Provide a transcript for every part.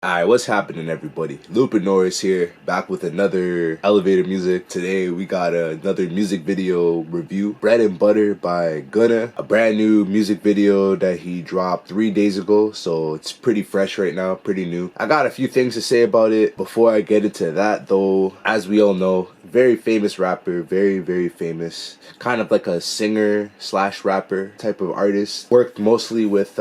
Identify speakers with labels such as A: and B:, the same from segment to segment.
A: Alright, what's happening, everybody? Norris here, back with another elevator music. Today we got another music video review. Bread and Butter by Gunna. A brand new music video that he dropped 3 days ago, so it's pretty fresh right now, pretty new. I got a few things to say about it. Before I get into that though, as we all know, very famous rapper, very famous. Kind of like a singer slash rapper type of artist. Worked mostly with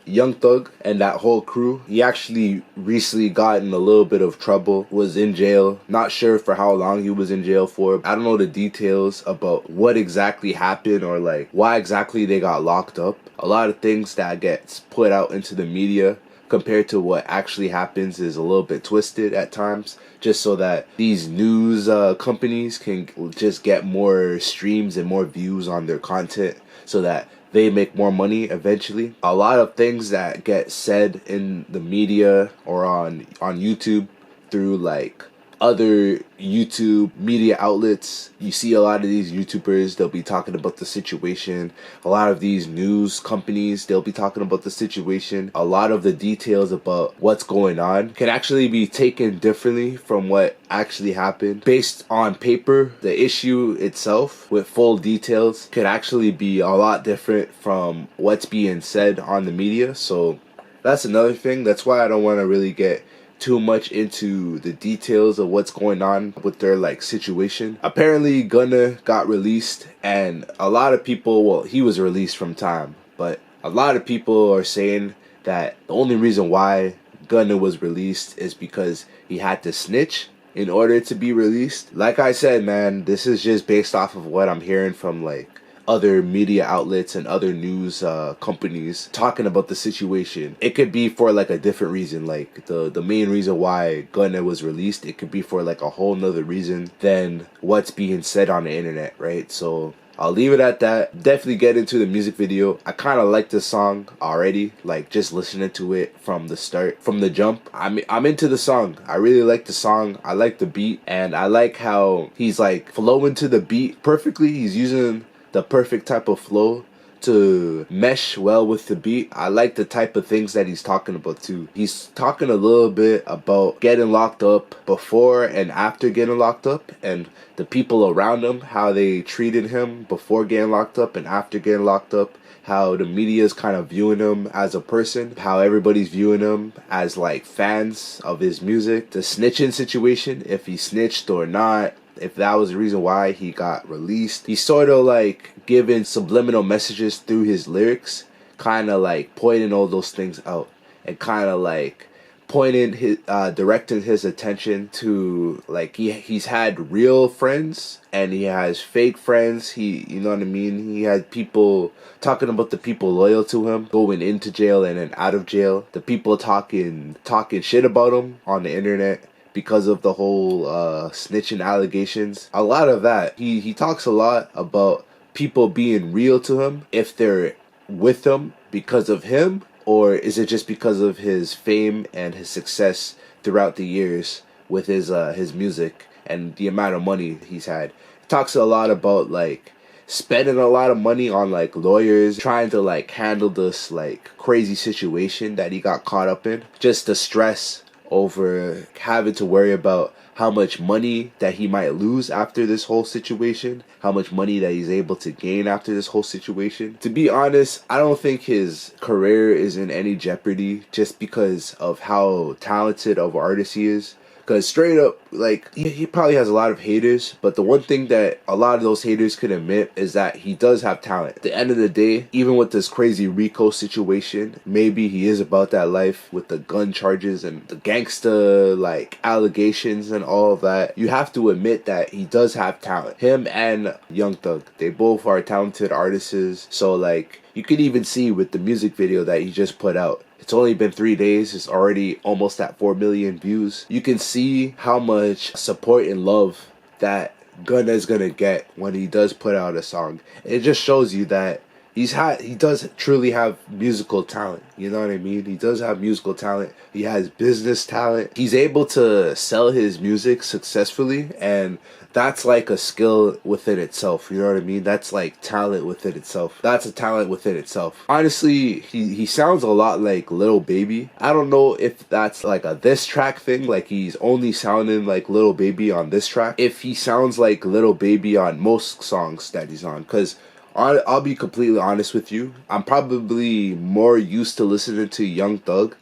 A: Young Thug and that whole crew. He actually recently got in a little bit of trouble, was in jail. Not sure for how long he was in jail for. I don't know the details about what exactly happened or like why exactly they got locked up. A lot of things that gets put out into the media compared to what actually happens is a little bit twisted at times, just so that these news companies can just get more streams and more views on their content so that they make more money eventually. A lot of things that get said in the media or on YouTube through like other YouTube media outlets, you see a lot of these YouTubers, they'll be talking about the situation. A lot of these news companies, they'll be talking about the situation. A lot of the details about what's going on can actually be taken differently from what actually happened. Based on paper, the issue itself with full details could actually be a lot different from what's being said on the media. So that's another thing. That's why I don't want to really get too much into the details of what's going on with their like situation. Apparently Gunna got released, and a lot of people, well, he was released from time, but a lot of people are saying that the only reason why Gunna was released is because he had to snitch in order to be released. Like I said, man, this is just based off of what I'm hearing from like other media outlets and other news companies talking about the situation. It could be for like a different reason, like the main reason why Gunna was released, it could be for like a whole nother reason than what's being said on the internet, right? So I'll leave it at that. Definitely get into the music video. I kind of like this song already, like just listening to it from the start, from the jump. I'm into the song. I really like the song. I like the beat, and I like how he's like flowing to the beat perfectly. He's using the perfect type of flow to mesh well with the beat. I like the type of things that he's talking about too. He's talking a little bit about getting locked up before and after getting locked up, and the people around him, how they treated him before getting locked up and after getting locked up. How the media is kind of viewing him as a person, how everybody's viewing him as like fans of his music. The snitching situation, if he snitched or not, if that was the reason why he got released. He's sort of like giving subliminal messages through his lyrics, kind of like pointing all those things out and kind of like pointing his directing his attention to like he's had real friends and he has fake friends. You know what I mean, he had people talking about the people loyal to him going into jail and then out of jail, the people talking shit about him on the internet because of the whole snitching allegations. A lot of that. He talks a lot about people being real to him, if they're with him because of him, or is it just because of his fame and his success throughout the years with his music and the amount of money he's had. He talks a lot about like spending a lot of money on like lawyers trying to like handle this like crazy situation that he got caught up in. Just the stress over having to worry about how much money that he might lose after this whole situation, how much money that he's able to gain after this whole situation. To be honest, I don't think his career is in any jeopardy just because of how talented of an artist he is. Because straight up, like, he probably has a lot of haters, but the one thing that a lot of those haters could admit is that he does have talent. At the end of the day, even with this crazy Rico situation, maybe he is about that life with the gun charges and the gangsta, like, allegations and all of that. You have to admit that he does have talent. Him and Young Thug, they both are talented artists. So, like, you could even see with the music video that he just put out. It's only been 3 days. It's already almost at 4 million views. You can see how much support and love that Gunna is gonna get when he does put out a song. It just shows you that he does truly have musical talent. You know what I mean? He does have musical talent. He has business talent. He's able to sell his music successfully, and that's like a skill within itself. You know what I mean? That's like talent within itself. That's a talent within itself. Honestly, he sounds a lot like Lil Baby. I don't know if that's like a this track thing, like he's only sounding like Lil Baby on this track. If he sounds like Lil Baby on most songs that he's on, because I'll be completely honest with you. I'm probably more used to listening to Young Thug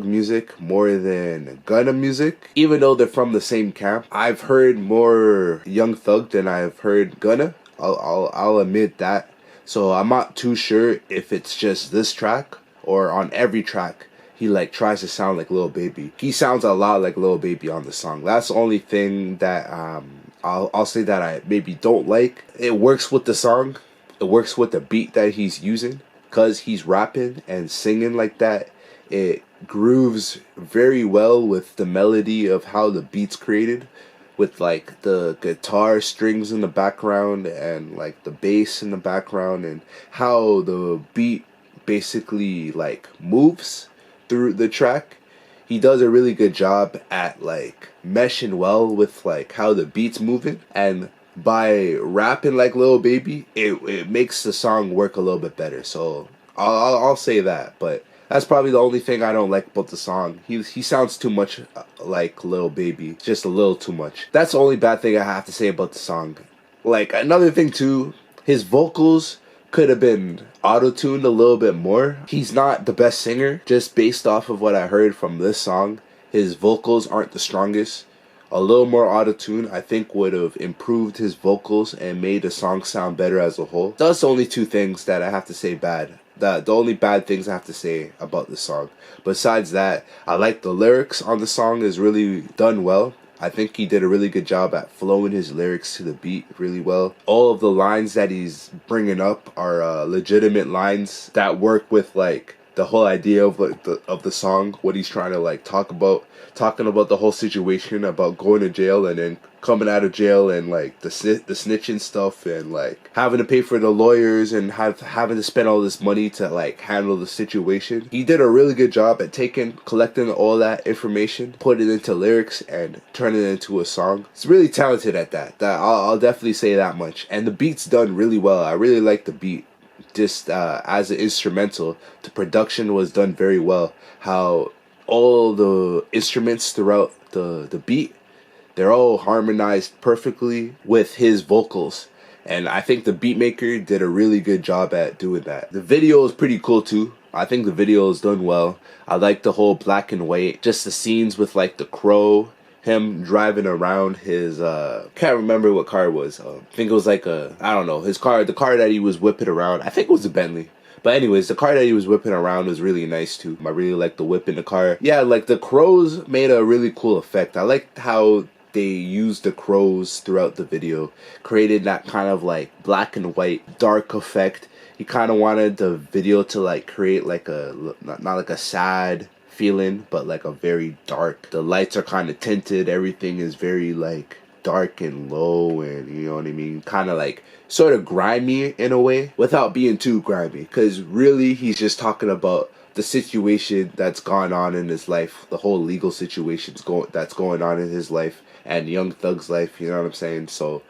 A: music more than Gunna music. Even though they're from the same camp, I've heard more Young Thug than I've heard Gunna. I'll admit that. So I'm not too sure if it's just this track or on every track he like tries to sound like Lil Baby. He sounds a lot like Lil Baby on the song. That's the only thing that I'll say that I maybe don't like. It works with the song. It works with the beat that he's using, because he's rapping and singing like that. It grooves very well with the melody of how the beat's created, with like the guitar strings in the background and like the bass in the background, and how the beat basically like moves through the track. He does a really good job at like meshing well with like how the beat's moving, and by rapping like Lil Baby, it makes the song work a little bit better. So I'll say that, but that's probably the only thing I don't like about the song. He sounds too much like Lil Baby, just a little too much. That's the only bad thing I have to say about the song. Like another thing too, his vocals could have been auto-tuned a little bit more. He's not the best singer, just based off of what I heard from this song. His vocals aren't the strongest. A little more auto-tune, I think, would have improved his vocals and made the song sound better as a whole. That's the only two things that I have to say bad. The only bad things I have to say about the song. Besides that, I like the lyrics on the song is really done well. I think he did a really good job at flowing his lyrics to the beat really well. All of the lines that he's bringing up are legitimate lines that work with like the whole idea of like the song, what he's trying to like talking about the whole situation about going to jail and then coming out of jail, and like the snitching stuff, and like having to pay for the lawyers and having to spend all this money to like handle the situation. He did a really good job at collecting all that information, putting it into lyrics, and turning it into a song. He's really talented at that. I'll definitely say that much. And the beat's done really well. I really like the beat. Just as an instrumental, the production was done very well. How all the instruments throughout the beat, they're all harmonized perfectly with his vocals. And I think the beat maker did a really good job at doing that. The video is pretty cool too. I think the video is done well. I like the whole black and white, just the scenes with like the crow, him driving around his can't remember what car it was. I think it was like I don't know, his car, the car that he was whipping around. I think it was a Bentley. But anyways, the car that he was whipping around was really nice too. I really liked the whip in the car. Yeah, like the crows made a really cool effect. I liked how they used the crows throughout the video. Created that kind of like black and white dark effect. He kind of wanted the video to like create like not like a sad feeling, but like a very dark. The lights are kind of tinted. Everything is very like dark and low, and you know what I mean, kind of like sort of grimy in a way without being too grimy, because really he's just talking about the situation that's gone on in his life, the whole legal situation that's going on in his life and Young Thug's life, you know what I'm saying? So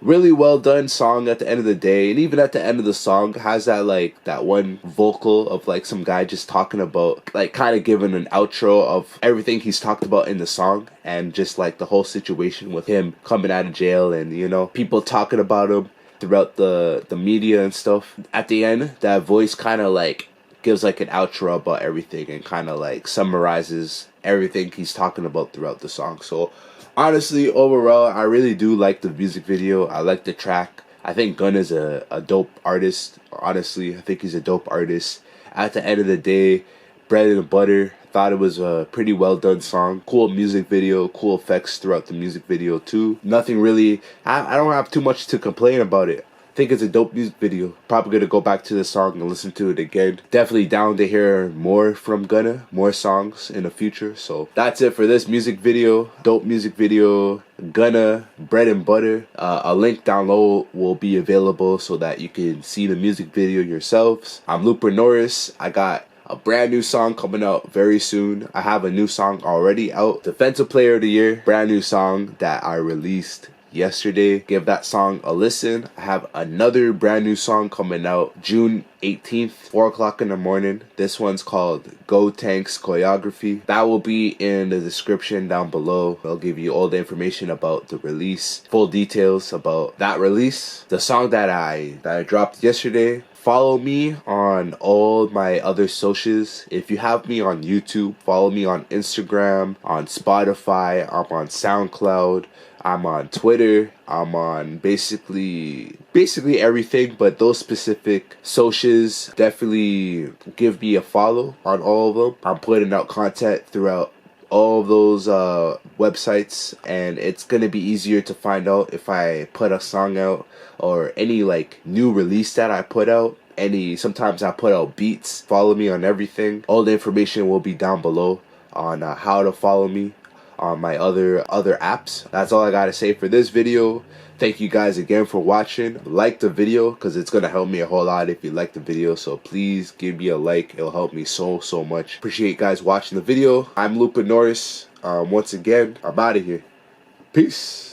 A: really well done song at the end of the day. And even at the end of the song has that like that one vocal of like some guy just talking about, like kind of giving an outro of everything he's talked about in the song, and just like the whole situation with him coming out of jail, and you know, people talking about him throughout the media and stuff. At the end, that voice kind of like gives like an outro about everything and kind of like summarizes everything he's talking about throughout the song. So honestly, overall, I really do like the music video. I like the track. I think Gunna's a dope artist. Honestly, I think he's a dope artist. At the end of the day, Bread and Butter, thought it was a pretty well done song. Cool music video, cool effects throughout the music video too. Nothing really, I don't have too much to complain about it. think it's a dope music video. Probably gonna go back to the song and listen to it again. Definitely down to hear more from Gunna, more songs in the future. So that's it for this music video. Dope music video. Gunna, Bread and Butter. A link down low will be available so that you can see the music video yourselves. I'm Looper Norris. I got a brand new song coming out very soon. I have a new song already out. Defensive Player of the Year. Brand new song that I released yesterday. Give that song a listen. I have another brand new song coming out June 18th, 4 o'clock in the morning. This one's called Go Tanks Choreography. That will be in the description down below. I'll give you all the information about the release, full details about that release. The song that I dropped yesterday. Follow me on all my other socials. If you have me on YouTube, follow me on Instagram, on Spotify, I'm on Soundcloud, I'm on Twitter, I'm on basically everything, but those specific socials, definitely give me a follow on all of them. I'm putting out content throughout all of those websites, and it's gonna be easier to find out if I put a song out or any like new release that I put out. Sometimes I put out beats. Follow me on everything. All the information will be down below on how to follow me on my other apps. That's all I gotta say for this video. Thank you guys again for watching. Like the video because it's gonna help me a whole lot if you like the video. So please give me a like. It'll help me so much. Appreciate you guys watching the video. I'm Looper Norris. Once again, I'm out of here. Peace.